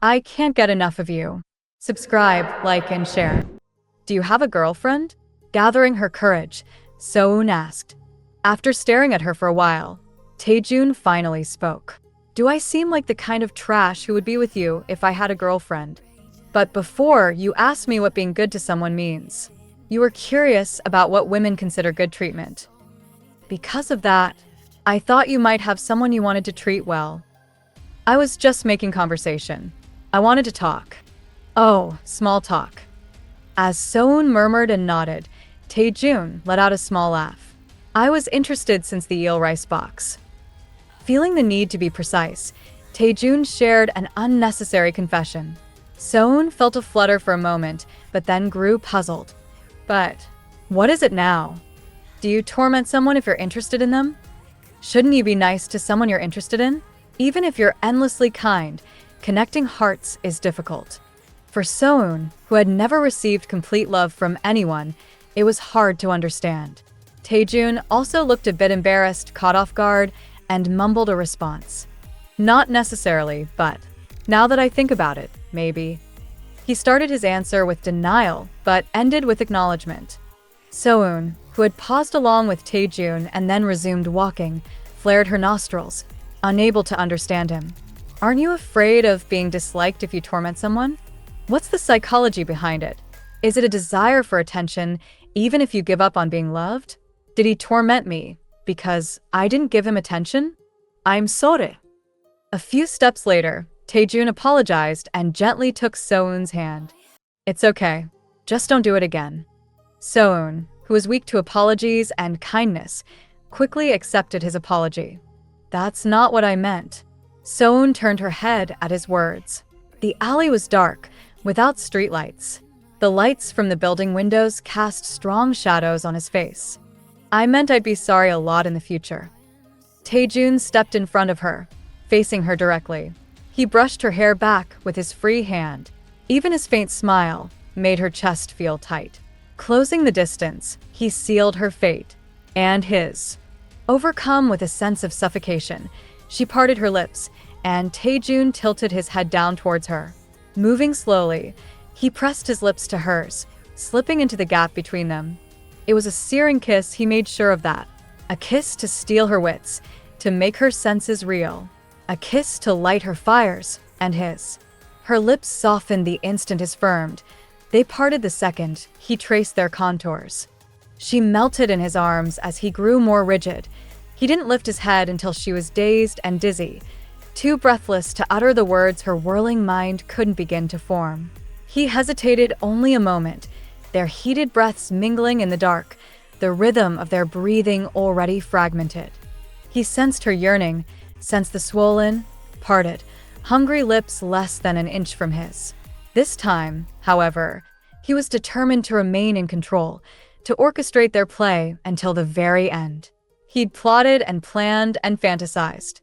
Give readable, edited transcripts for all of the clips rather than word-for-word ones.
I can't get enough of you. Subscribe, like, and share. Do you have a girlfriend? Gathering her courage, So-eun asked. After staring at her for a while, Tae-joon finally spoke. Do I seem like the kind of trash who would be with you if I had a girlfriend? But before, you asked me what being good to someone means. You were curious about what women consider good treatment. Because of that, I thought you might have someone you wanted to treat well. I was just making conversation. I wanted to talk. Oh, small talk. As So-eun murmured and nodded, Tae-joon let out a small laugh. I was interested since the eel rice box. Feeling the need to be precise, Tae-joon shared an unnecessary confession. So-eun felt a flutter for a moment, but then grew puzzled. But what is it now? Do you torment someone if you're interested in them? Shouldn't you be nice to someone you're interested in? Even if you're endlessly kind, connecting hearts is difficult. For So-eun, who had never received complete love from anyone, it was hard to understand. Tae-joon also looked a bit embarrassed, caught off guard, and mumbled a response. Not necessarily, but now that I think about it, maybe. He started his answer with denial, but ended with acknowledgement. So-eun, who had paused along with Tae-joon and then resumed walking, flared her nostrils, unable to understand him. Aren't you afraid of being disliked if you torment someone? What's the psychology behind it? Is it a desire for attention, even if you give up on being loved? Did he torment me because I didn't give him attention? I'm sorry. A few steps later, Tae-joon apologized and gently took So-eun's hand. It's okay. Just don't do it again. So-eun, who was weak to apologies and kindness, quickly accepted his apology. That's not what I meant. So-eun turned her head at his words. The alley was dark, without streetlights. The lights from the building windows cast strong shadows on his face. I meant I'd be sorry a lot in the future. Tae-joon stepped in front of her, facing her directly. He brushed her hair back with his free hand. Even his faint smile made her chest feel tight. Closing the distance, he sealed her fate, and his. Overcome with a sense of suffocation, she parted her lips, and Tae-joon tilted his head down towards her. Moving slowly, he pressed his lips to hers, slipping into the gap between them. It was a searing kiss, he made sure of that. A kiss to steal her wits, to make her senses reel. A kiss to light her fires, and his. Her lips softened the instant his firmed. They parted the second he traced their contours. She melted in his arms as he grew more rigid. He didn't lift his head until she was dazed and dizzy, too breathless to utter the words her whirling mind couldn't begin to form. He hesitated only a moment, their heated breaths mingling in the dark, the rhythm of their breathing already fragmented. He sensed her yearning, sensed the swollen, parted, hungry lips less than an inch from his. This time, however, he was determined to remain in control, to orchestrate their play until the very end. He'd plotted and planned and fantasized.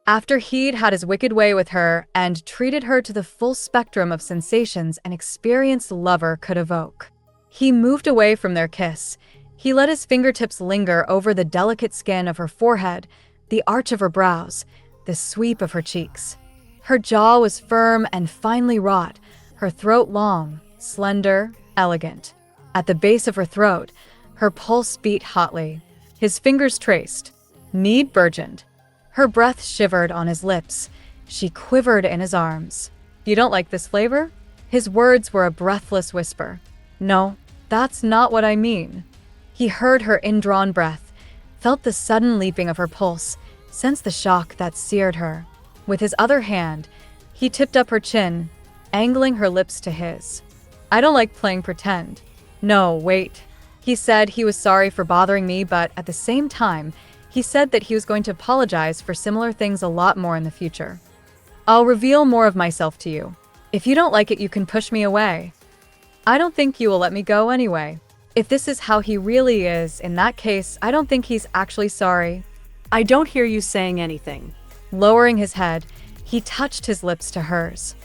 After he'd had his wicked way with her and treated her to the full spectrum of sensations an experienced lover could evoke. He moved away from their kiss. He let his fingertips linger over the delicate skin of her forehead, the arch of her brows, the sweep of her cheeks. Her jaw was firm and finely wrought, her throat long, slender, elegant. At the base of her throat, her pulse beat hotly. His fingers traced. Need burgeoned. Her breath shivered on his lips. She quivered in his arms. You don't like this flavor? His words were a breathless whisper. No, that's not what I mean. He heard her indrawn breath, felt the sudden leaping of her pulse, sensed the shock that seared her. With his other hand, he tipped up her chin, angling her lips to his. I don't like playing pretend. No, wait. He said he was sorry for bothering me, but at the same time, he said that he was going to apologize for similar things a lot more in the future. I'll reveal more of myself to you. If you don't like it, you can push me away. I don't think you will let me go anyway. If this is how he really is, in that case, I don't think he's actually sorry. I don't hear you saying anything. Lowering his head, he touched his lips to hers.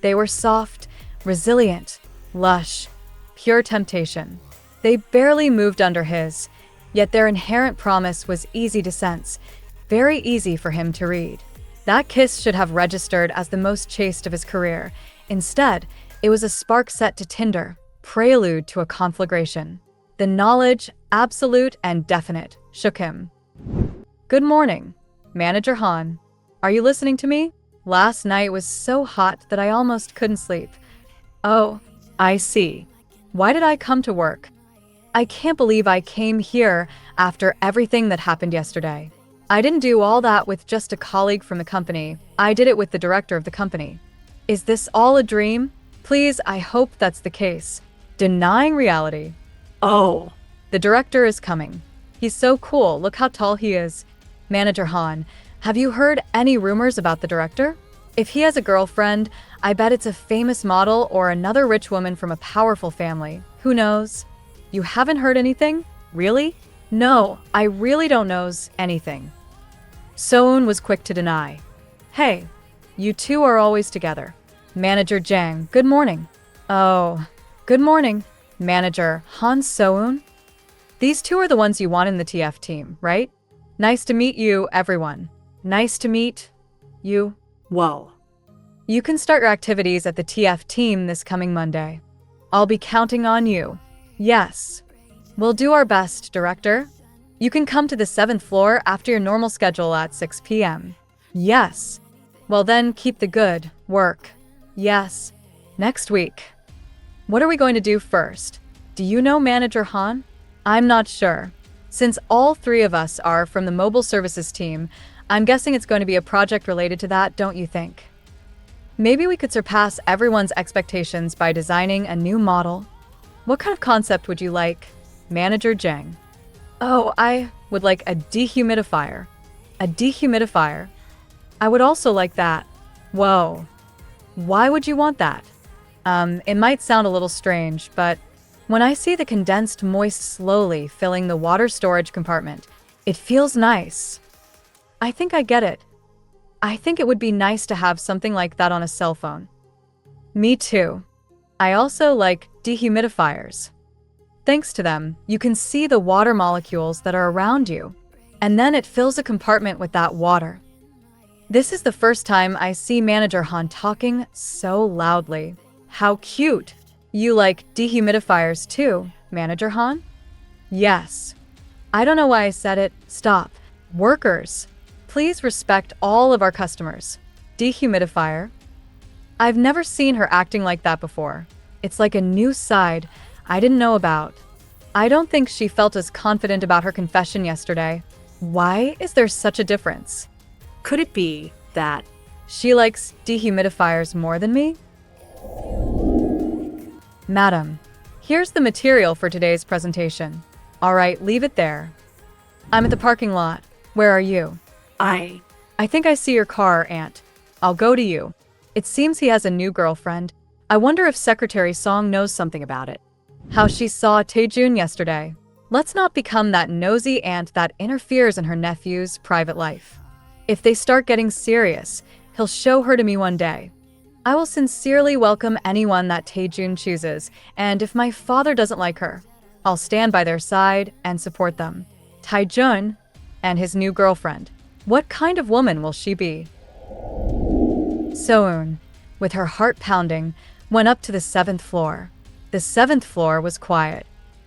They were soft, resilient, lush, pure temptation. They barely moved under his, yet their inherent promise was easy to sense, very easy for him to read. That kiss should have registered as the most chaste of his career. Instead, it was a spark set to tinder, prelude to a conflagration. The knowledge, absolute and definite, shook him. Good morning, Manager Han. Are you listening to me? Last night was so hot that I almost couldn't sleep. Oh, I see. Why did I come to work? I can't believe I came here after everything that happened yesterday. I didn't do all that with just a colleague from the company. I did it with the director of the company. Is this all a dream? Please, I hope that's the case. Denying reality. Oh, The director is coming. He's so cool. Look how tall he is. Manager Han, have you heard any rumors about the director? If he has a girlfriend, I bet it's a famous model or another rich woman from a powerful family. Who knows? You haven't heard anything? Really? No, I really don't know anything. So-eun was quick to deny. Hey, you two are always together. Manager Jang, good morning. Oh, good morning. Manager Han So-eun? These two are the ones you want in the TF team, right? Nice to meet you, everyone. Nice to meet you. whoa. You can start your activities at the TF team this coming Monday. I'll be counting on you. Yes. We'll do our best, Director. You can come to the 7th floor after your normal schedule at 6 p.m. Yes. Well then, keep the good work. Yes. Next week. What are we going to do first? Do you know Manager Han? I'm not sure. Since all three of us are from the mobile services team, I'm guessing it's going to be a project related to that, don't you think? Maybe we could surpass everyone's expectations by designing a new model. What kind of concept would you like, Manager Jang? Oh, I would like a dehumidifier. A dehumidifier? I would also like that. Whoa. Why would you want that? It might sound a little strange, but when I see the condensed moist slowly filling the water storage compartment, it feels nice. I think I get it. I think it would be nice to have something like that on a cell phone. Me too. I also like dehumidifiers. Thanks to them, you can see the water molecules that are around you, and then it fills a compartment with that water. This is the first time I see Manager Han talking so loudly. How cute! You like dehumidifiers too, Manager Han? Yes. I don't know why I said it. Stop. Workers, please respect all of our customers. Dehumidifier. I've never seen her acting like that before. It's like a new side I didn't know about. I don't think she felt as confident about her confession yesterday. Why is there such a difference? Could it be that? She likes dehumidifiers more than me? Madam, here's the material for today's presentation. All right, leave it there. I'm at the parking lot. Where are you? I think I see your car, Aunt. I'll go to you. It seems he has a new girlfriend. I wonder if Secretary Song knows something about it. How she saw Tae-joon yesterday. Let's not become that nosy aunt that interferes in her nephew's private life. If they start getting serious, he'll show her to me one day. I will sincerely welcome anyone that Tae-joon chooses, and if my father doesn't like her, I'll stand by their side and support them. Tae-joon and his new girlfriend. What kind of woman will she be? So-eun, with her heart pounding, went up to the 7th floor. The 7th floor was quiet.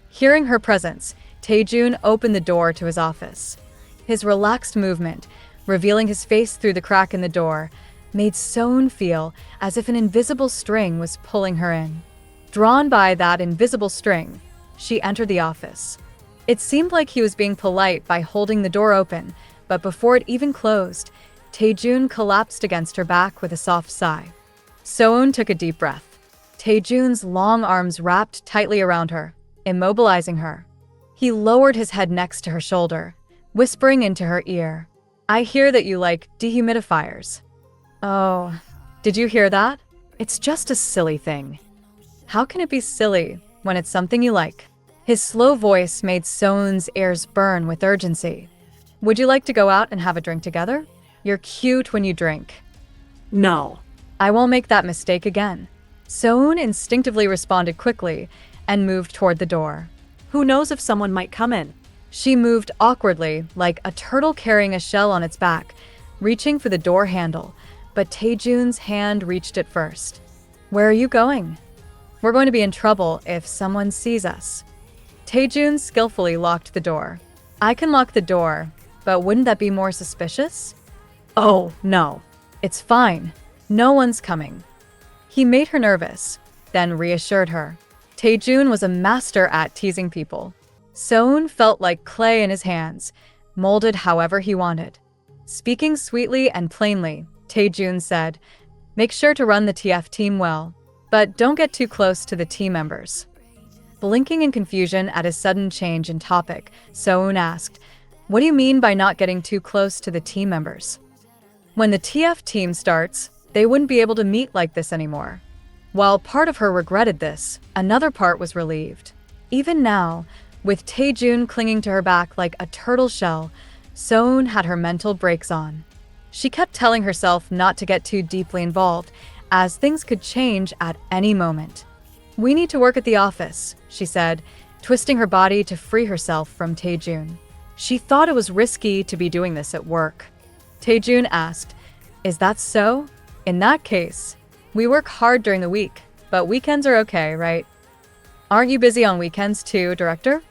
Hearing her presence, Tae-joon opened the door to his office. His relaxed movement, revealing his face through the crack in the door, made So-eun feel as if an invisible string was pulling her in. Drawn by that invisible string, she entered the office. It seemed like he was being polite by holding the door open, but before it even closed, Tae-joon collapsed against her back with a soft sigh. So-eun took a deep breath. Tae-joon's long arms wrapped tightly around her, immobilizing her. He lowered his head next to her shoulder, whispering into her ear, "I hear that you like dehumidifiers." Oh, did you hear that? It's just a silly thing. How can it be silly when it's something you like? His slow voice made So-eun's ears burn with urgency. Would you like to go out and have a drink together? You're cute when you drink. No. I won't make that mistake again. So-eun instinctively responded quickly and moved toward the door. Who knows if someone might come in? She moved awkwardly, like a turtle carrying a shell on its back, reaching for the door handle, but Tae-joon's hand reached it first. "Where are you going? We're going to be in trouble if someone sees us." Tae-joon skillfully locked the door. "I can lock the door, but wouldn't that be more suspicious?" Oh, no. "It's fine. No one's coming." He made her nervous, then reassured her. Tae-joon was a master at teasing people. So-eun felt like clay in his hands, molded however he wanted. Speaking sweetly and plainly, Tae-joon said, "Make sure to run the TF team well, but don't get too close to the team members." Blinking in confusion at his sudden change in topic, So-eun asked, "What do you mean by not getting too close to the team members?" "When the TF team starts, they wouldn't be able to meet like this anymore." While part of her regretted this, another part was relieved. Even now, with Tae-joon clinging to her back like a turtle shell, So-eun had her mental brakes on. She kept telling herself not to get too deeply involved, as things could change at any moment. "We need to work at the office," she said, twisting her body to free herself from Tae-joon. She thought it was risky to be doing this at work. Tae-joon asked, "Is that so? In that case, we work hard during the week, but weekends are okay, right?" "Aren't you busy on weekends too, Director?"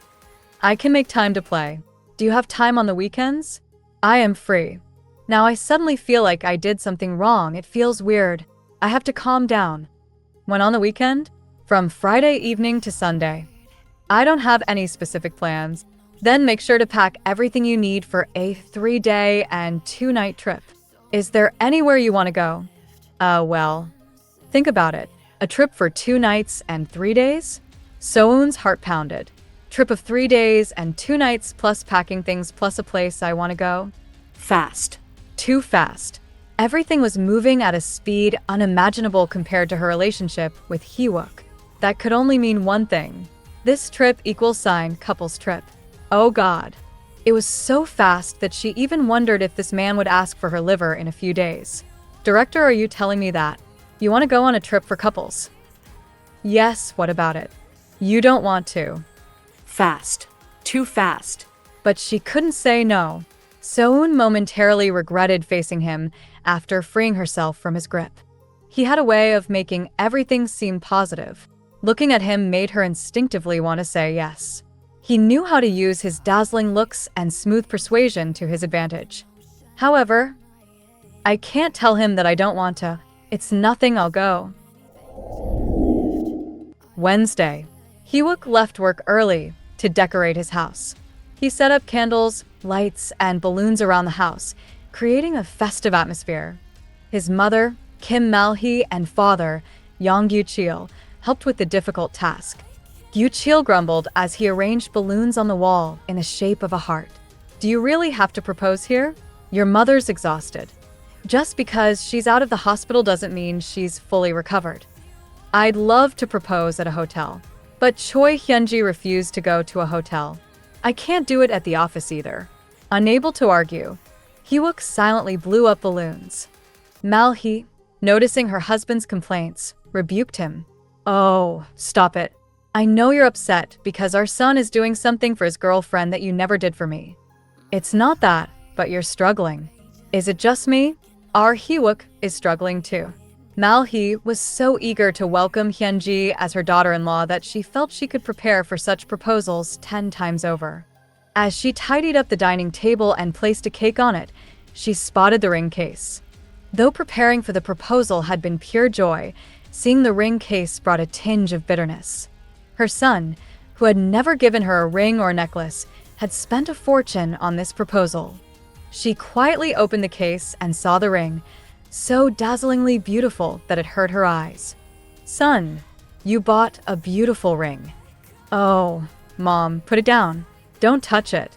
"I can make time to play. Do you have time on the weekends?" "I am free." "Now I suddenly feel like I did something wrong. It feels weird. I have to calm down." "When on the weekend?" "From Friday evening to Sunday." "I don't have any specific plans." "Then make sure to pack everything you need for a 3-day and 2-night trip." "Is there anywhere you want to go?" Well, think about it. A trip for 2 nights and 3 days?" So-eun's heart pounded. "Trip of 3 days and 2 nights plus packing things plus a place I want to go?" Fast. Too fast. Everything was moving at a speed unimaginable compared to her relationship with Hyuk. That could only mean one thing. This trip equals sign couples trip. Oh God. It was so fast that she even wondered if this man would ask for her liver in a few days. "Director, are you telling me that you want to go on a trip for couples?" "Yes, what about it?" "You don't want to." Fast. Too fast. But she couldn't say no. So-eun momentarily regretted facing him after freeing herself from his grip. He had a way of making everything seem positive. Looking at him made her instinctively want to say yes. He knew how to use his dazzling looks and smooth persuasion to his advantage. However, "I can't tell him that I don't want to. It's nothing, I'll go." Wednesday. Hyuk left work early to decorate his house. He set up candles, lights, and balloons around the house, creating a festive atmosphere. His mother, Kim Mal-hee, and father, Yang Yu-chil, helped with the difficult task. Yu-chil grumbled as he arranged balloons on the wall in the shape of a heart. "Do you really have to propose here? Your mother's exhausted. Just because she's out of the hospital doesn't mean she's fully recovered." "I'd love to propose at a hotel, but Choi Hyunji refused to go to a hotel. I can't do it at the office either." Unable to argue, Hyuk silently blew up balloons. Mal-hee, noticing her husband's complaints, rebuked him. "Oh, stop it. I know you're upset because our son is doing something for his girlfriend that you never did for me. It's not that, but you're struggling." "Is it just me? Our Hyuk is struggling too." Mal-hee was so eager to welcome Hyunji as her daughter-in-law that she felt she could prepare for such proposals 10 times over. As she tidied up the dining table and placed a cake on it, she spotted the ring case. Though preparing for the proposal had been pure joy, seeing the ring case brought a tinge of bitterness. Her son, who had never given her a ring or necklace, had spent a fortune on this proposal. She quietly opened the case and saw the ring, so dazzlingly beautiful that it hurt her eyes. "Son, you bought a beautiful ring." "Oh, Mom, put it down. Don't touch it."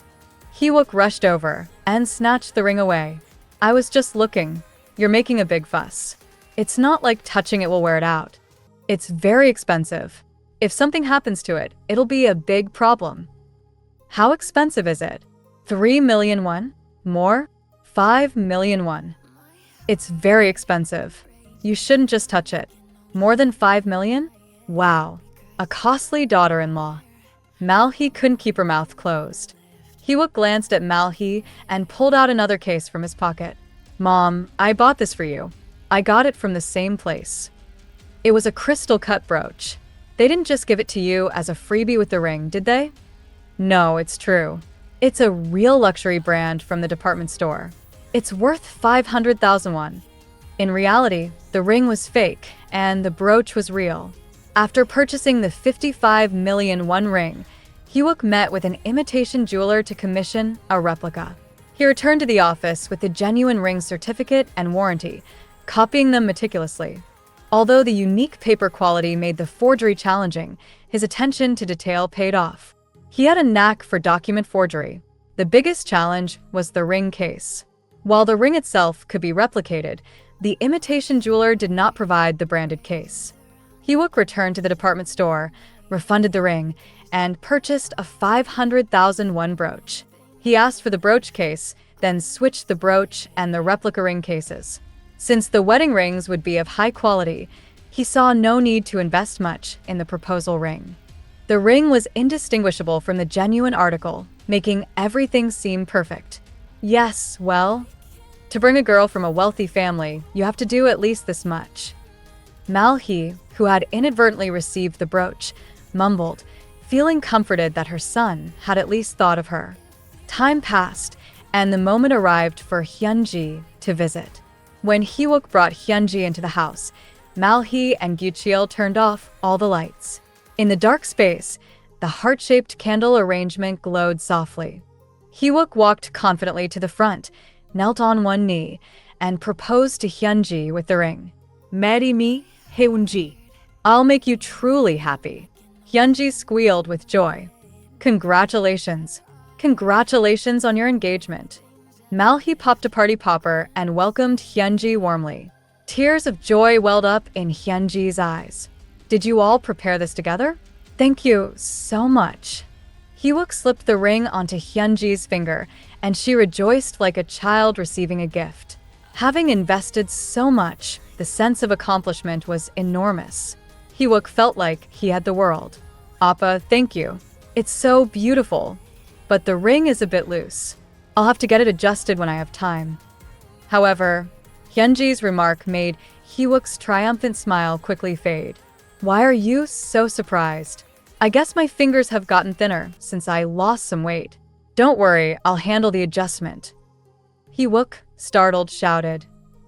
Hyuk rushed over and snatched the ring away. "I was just looking. You're making a big fuss. It's not like touching it will wear it out. It's very expensive. If something happens to it, it'll be a big problem." "How expensive is it? 3 million won? More? 5 million won. It's very expensive. You shouldn't just touch it. More than 5 million? Wow. A costly daughter-in-law." Mal-hee couldn't keep her mouth closed. Hyuk glanced at Mal-hee and pulled out another case from his pocket. Mom, I bought this for you. I got it from the same place. It was a crystal cut brooch. They didn't just give it to you as a freebie with the ring, did they? No, it's true. It's a real luxury brand from the department store. It's worth 500,000 won. In reality, the ring was fake and the brooch was real. After purchasing the 55 million won ring, Hyuk met with an imitation jeweler to commission a replica. He returned to the office with the genuine ring certificate and warranty, copying them meticulously. Although the unique paper quality made the forgery challenging, his attention to detail paid off. He had a knack for document forgery. The biggest challenge was the ring case. While the ring itself could be replicated, the imitation jeweler did not provide the branded case. Hyuk returned to the department store, refunded the ring, and purchased a 500,000 won brooch. He asked for the brooch case, then switched the brooch and the replica ring cases. Since the wedding rings would be of high quality, he saw no need to invest much in the proposal ring. The ring was indistinguishable from the genuine article, making everything seem perfect. Yes, well, to bring a girl from a wealthy family, you have to do at least this much. Mal-hee, who had inadvertently received the brooch, mumbled, feeling comforted that her son had at least thought of her. Time passed, and the moment arrived for Hyunji to visit. When Hyuk brought Hyunji into the house, Mal-hee and Gyucheol turned off all the lights. In the dark space, the heart-shaped candle arrangement glowed softly. Hyuk walked confidently to the front, knelt on one knee, and proposed to Hyunji with the ring. Marry me, Hyunji. I'll make you truly happy. Hyunji squealed with joy. Congratulations. Congratulations on your engagement. Mal-hee popped a party popper and welcomed Hyunji warmly. Tears of joy welled up in Hyunji's eyes. Did you all prepare this together? Thank you so much. Hyuk slipped the ring onto Hyunji's finger, and she rejoiced like a child receiving a gift. Having invested so much, the sense of accomplishment was enormous. Hyuk felt like he had the world. Appa, thank you. It's so beautiful. But the ring is a bit loose. I'll have to get it adjusted when I have time. However, Hyunji's remark made Hyuk's triumphant smile quickly fade. Why are you so surprised? I guess my fingers have gotten thinner since I lost some weight. Don't worry, I'll handle the adjustment. Hyuk, startled, shouted.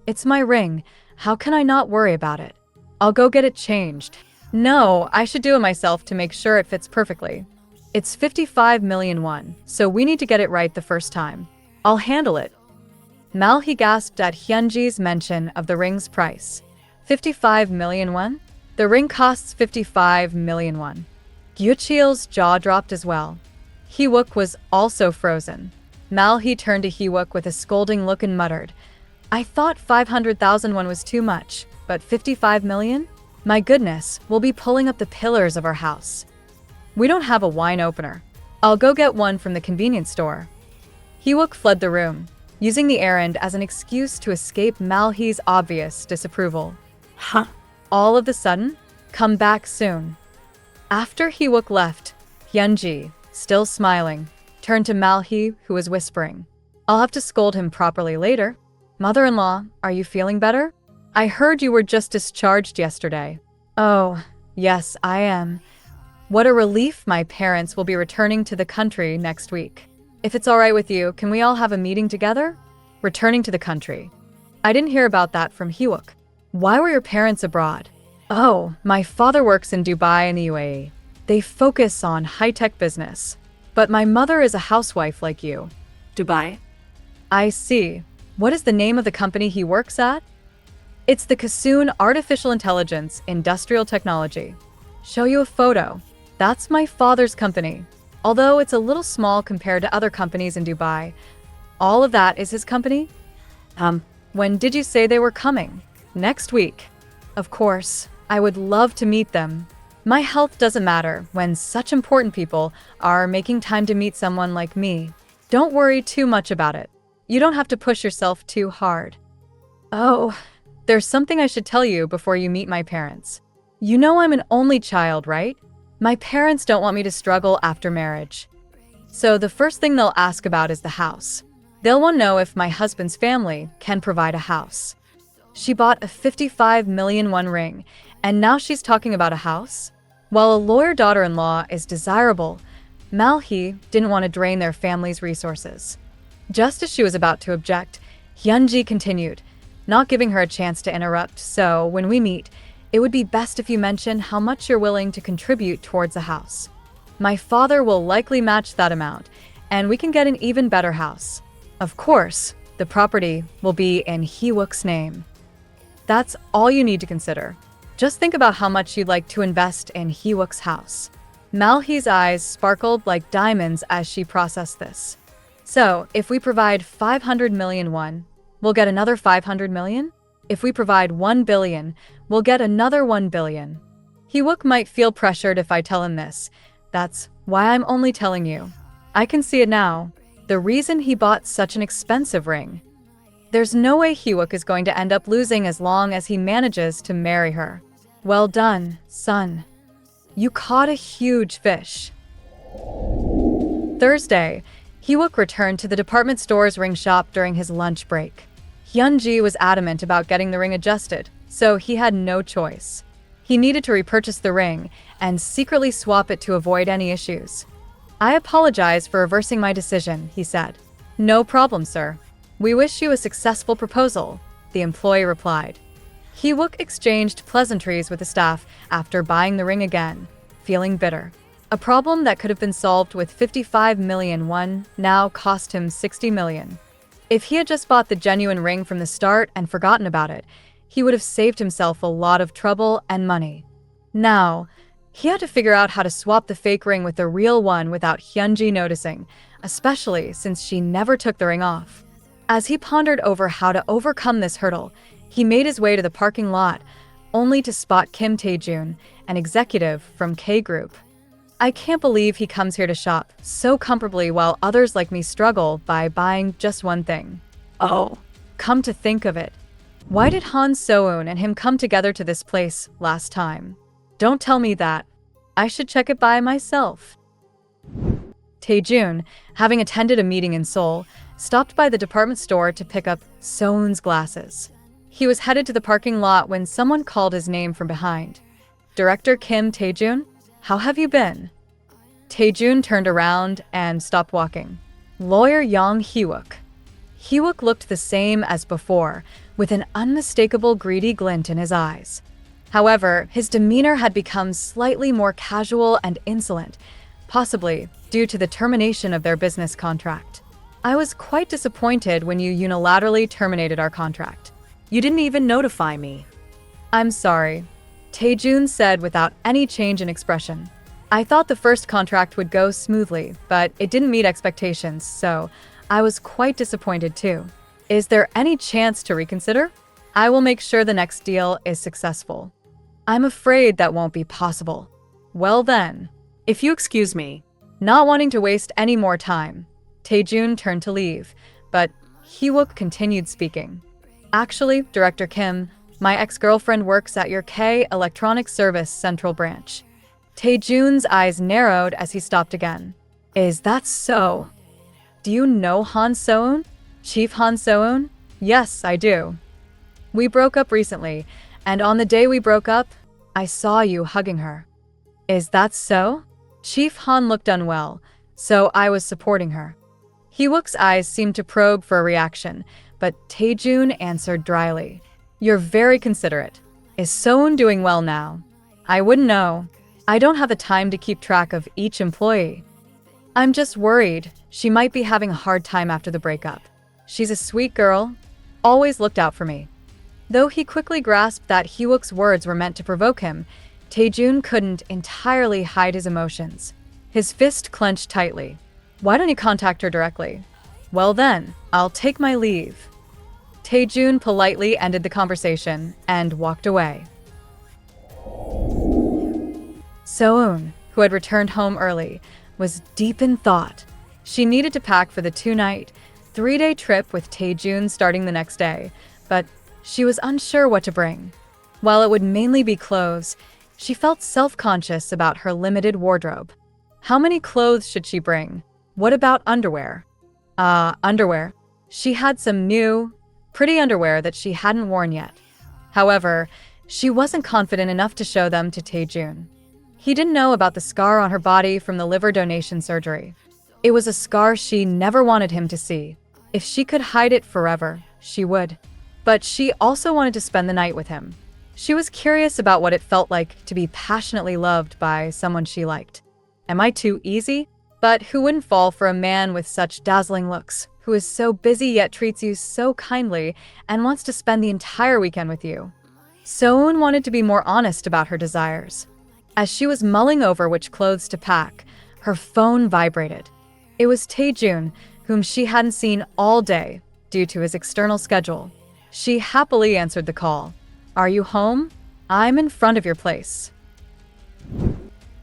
It's my ring. How can I not worry about it? I'll go get it changed. No, I should do it myself to make sure it fits perfectly. It's 55 million won, so we need to get it right the first time. I'll handle it. Mal-hee gasped at Hyunji's mention of the ring's price. 55 million won? The ring costs 55 million won. Gyucheol's jaw dropped as well. Hyuk was also frozen. Mal-hee turned to Hyuk with a scolding look and muttered, I thought 500,000 won was too much, but 55 million? My goodness, we'll be pulling up the pillars of our house. We don't have a wine opener. I'll go get one from the convenience store. Hyuk fled the room, using the errand as an excuse to escape Mal-hee's obvious disapproval. Huh? All of a sudden, come back soon. After Hyuk left, Hyunji, still smiling, turned to Mal-hee, who was whispering, I'll have to scold him properly later. Mother-in-law, are you feeling better? I heard you were just discharged yesterday. Oh, yes, I am. What a relief my parents will be returning to the country next week. If it's all right with you, can we all have a meeting together? Returning to the country. I didn't hear about that from Hyuk. Why were your parents abroad? Oh, my father works in Dubai and the UAE. They focus on high-tech business. But my mother is a housewife like you. Dubai? I see. What is the name of the company he works at? It's the So-eun Artificial Intelligence Industrial Technology. Show you a photo. That's my father's company. Although it's a little small compared to other companies in Dubai. All of that is his company? When did you say they were coming? Next week. Of course, I would love to meet them. My health doesn't matter when such important people are making time to meet someone like me. Don't worry too much about it. You don't have to push yourself too hard. Oh, there's something I should tell you before you meet my parents. You know I'm an only child, right? My parents don't want me to struggle after marriage. So the first thing they'll ask about is the house. They'll want to know if my husband's family can provide a house. She bought a 55 million won ring, and now she's talking about a house? While a lawyer daughter-in-law is desirable, Mal-hee didn't want to drain their family's resources. Just as she was about to object, Hyun-ji continued, not giving her a chance to interrupt. So, when we meet, it would be best if you mention how much you're willing to contribute towards a house. My father will likely match that amount, and we can get an even better house. Of course, the property will be in Hee-wook's name. That's all you need to consider. Just think about how much you'd like to invest in Hee-wook's house. Mal-hee's eyes sparkled like diamonds as she processed this. So, if we provide 500 million won, we'll get another 500 million? If we provide 1 billion, we'll get another 1 billion. Hee-wook might feel pressured if I tell him this. That's why I'm only telling you. I can see it now. The reason he bought such an expensive ring. There's no way Hee-wook is going to end up losing as long as he manages to marry her. Well done, son. You caught a huge fish. Thursday, Hee-wook returned to the department store's ring shop during his lunch break. Hyun-ji was adamant about getting the ring adjusted, so he had no choice. He needed to repurchase the ring and secretly swap it to avoid any issues. I apologize for reversing my decision, he said. No problem, sir. We wish you a successful proposal, the employee replied. Hee-wook exchanged pleasantries with the staff after buying the ring again, feeling bitter. A problem that could have been solved with 55 million won now cost him 60 million. If he had just bought the genuine ring from the start and forgotten about it, he would have saved himself a lot of trouble and money. Now, he had to figure out how to swap the fake ring with the real one without Hyun-ji noticing, especially since she never took the ring off. As he pondered over how to overcome this hurdle, he made his way to the parking lot, only to spot Kim Tae-joon, an executive from K Group. I can't believe he comes here to shop so comfortably while others like me struggle by buying just one thing. Oh, come to think of it. Why did So-eun and him come together to this place last time? Don't tell me that. I should check it by myself. Tae-joon, having attended a meeting in Seoul, stopped by the department store to pick up So-eun's glasses. He was headed to the parking lot when someone called his name from behind. Director Kim Tae-joon, how have you been? Tae-joon turned around and stopped walking. Lawyer Yang Hee-wook. Hee-wook looked the same as before, with an unmistakable greedy glint in his eyes. However, his demeanor had become slightly more casual and insolent, possibly due to the termination of their business contract. I was quite disappointed when you unilaterally terminated our contract. You didn't even notify me. I'm sorry, Tae-joon said without any change in expression. I thought the first contract would go smoothly, but it didn't meet expectations, so I was quite disappointed too. Is there any chance to reconsider? I will make sure the next deal is successful. I'm afraid that won't be possible. Well then, if you excuse me. Not wanting to waste any more time, Tae-joon turned to leave, but Hee-wook continued speaking. Actually, Director Kim, my ex-girlfriend works at your K Electronic Service Central Branch. Tae-joon's eyes narrowed as he stopped again. Is that so? Do you know So-eun? Chief So-eun? Yes, I do. We broke up recently, and on the day we broke up, I saw you hugging her. Is that so? Chief Han looked unwell, so I was supporting her. Hee-wook's eyes seemed to probe for a reaction, but Tae-joon answered dryly. You're very considerate. Is So-eun doing well now? I wouldn't know. I don't have the time to keep track of each employee. I'm just worried she might be having a hard time after the breakup. She's a sweet girl, always looked out for me. Though he quickly grasped that Hee-wook's words were meant to provoke him, Tae-joon couldn't entirely hide his emotions. His fist clenched tightly. Why don't you contact her directly? Well then, I'll take my leave. Tae-joon politely ended the conversation and walked away. So-eun, who had returned home early, was deep in thought. She needed to pack for the 2-night, 3-day trip with Tae-joon starting the next day, but she was unsure what to bring. While it would mainly be clothes, she felt self-conscious about her limited wardrobe. How many clothes should she bring? What about underwear? Underwear. She had some new, pretty underwear that she hadn't worn yet. However, she wasn't confident enough to show them to Tae-joon. He didn't know about the scar on her body from the liver donation surgery. It was a scar she never wanted him to see. If she could hide it forever, she would. But she also wanted to spend the night with him. She was curious about what it felt like to be passionately loved by someone she liked. Am I too easy? But who wouldn't fall for a man with such dazzling looks, who is so busy yet treats you so kindly and wants to spend the entire weekend with you? So-eun wanted to be more honest about her desires. As she was mulling over which clothes to pack, her phone vibrated. It was Tae-joon, whom she hadn't seen all day due to his external schedule. She happily answered the call. Are you home? I'm in front of your place.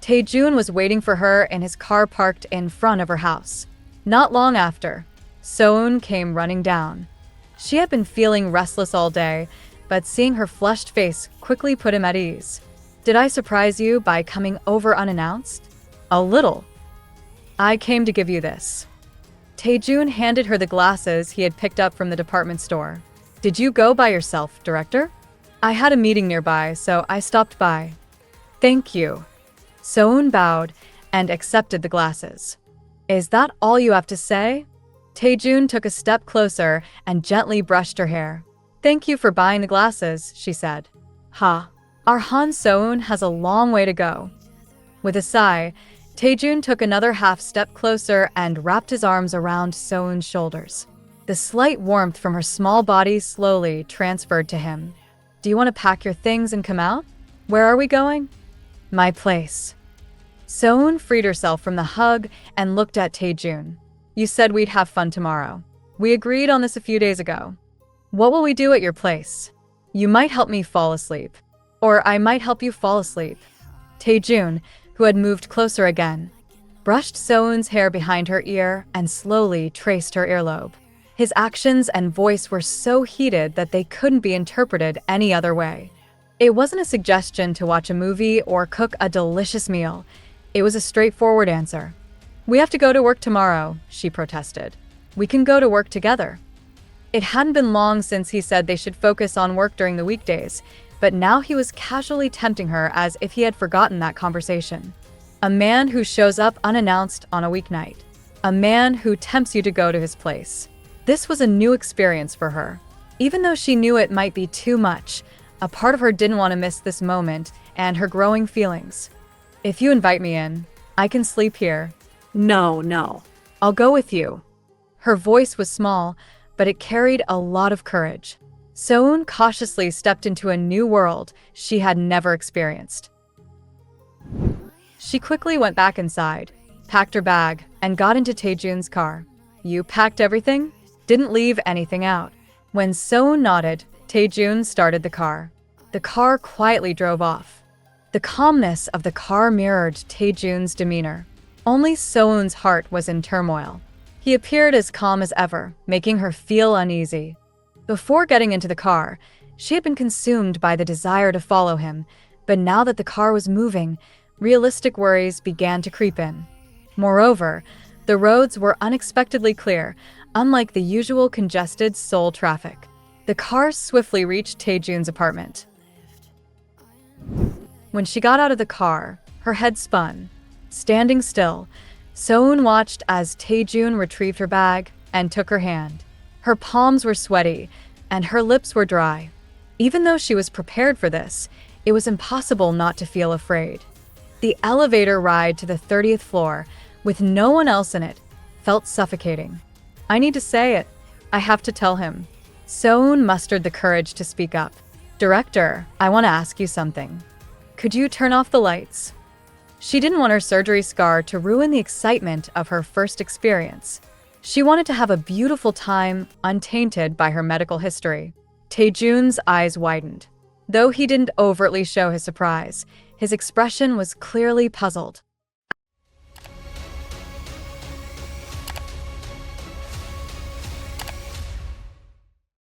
Tae-joon was waiting for her in his car parked in front of her house. Not long after, So-eun came running down. She had been feeling restless all day, but seeing her flushed face quickly put him at ease. Did I surprise you by coming over unannounced? A little. I came to give you this. Tae-joon handed her the glasses he had picked up from the department store. Did you go by yourself, Director? I had a meeting nearby, so I stopped by. Thank you. So-eun bowed and accepted the glasses. Is that all you have to say? Tae-joon took a step closer and gently brushed her hair. Thank you for buying the glasses, she said. Ha. Our Han So-eun has a long way to go. With a sigh, Tae-joon took another half step closer and wrapped his arms around So-eun's shoulders. The slight warmth from her small body slowly transferred to him. Do you want to pack your things and come out? Where are we going? My place. So-eun freed herself from the hug and looked at Tae-joon. You said we'd have fun tomorrow. We agreed on this a few days ago. What will we do at your place? You might help me fall asleep. Or I might help you fall asleep. Tae-joon, who had moved closer again, brushed So-eun's hair behind her ear and slowly traced her earlobe. His actions and voice were so heated that they couldn't be interpreted any other way. It wasn't a suggestion to watch a movie or cook a delicious meal. It was a straightforward answer. We have to go to work tomorrow, she protested. We can go to work together. It hadn't been long since he said they should focus on work during the weekdays, but now he was casually tempting her as if he had forgotten that conversation. A man who shows up unannounced on a weeknight. A man who tempts you to go to his place. This was a new experience for her. Even though she knew it might be too much, a part of her didn't want to miss this moment and her growing feelings. If you invite me in, I can sleep here. No. I'll go with you. Her voice was small, but it carried a lot of courage. So-eun cautiously stepped into a new world she had never experienced. She quickly went back inside, packed her bag, and got into Tae-joon's car. You packed everything? Didn't leave anything out. When So-eun nodded, Tae-joon started the car. The car quietly drove off. The calmness of the car mirrored Tae-joon's demeanor. Only So-eun's heart was in turmoil. He appeared as calm as ever, making her feel uneasy. Before getting into the car, she had been consumed by the desire to follow him, but now that the car was moving, realistic worries began to creep in. Moreover, the roads were unexpectedly clear, unlike the usual congested Seoul traffic. The car swiftly reached Tae-joon's apartment. When she got out of the car, her head spun. Standing still, So-eun watched as Tae-joon retrieved her bag and took her hand. Her palms were sweaty, and her lips were dry. Even though she was prepared for this, it was impossible not to feel afraid. The elevator ride to the 30th floor, with no one else in it, felt suffocating. I need to say it. I have to tell him. So-eun mustered the courage to speak up. Director, I want to ask you something. Could you turn off the lights? She didn't want her surgery scar to ruin the excitement of her first experience. She wanted to have a beautiful time, untainted by her medical history. Tae-joon's eyes widened. Though he didn't overtly show his surprise, his expression was clearly puzzled.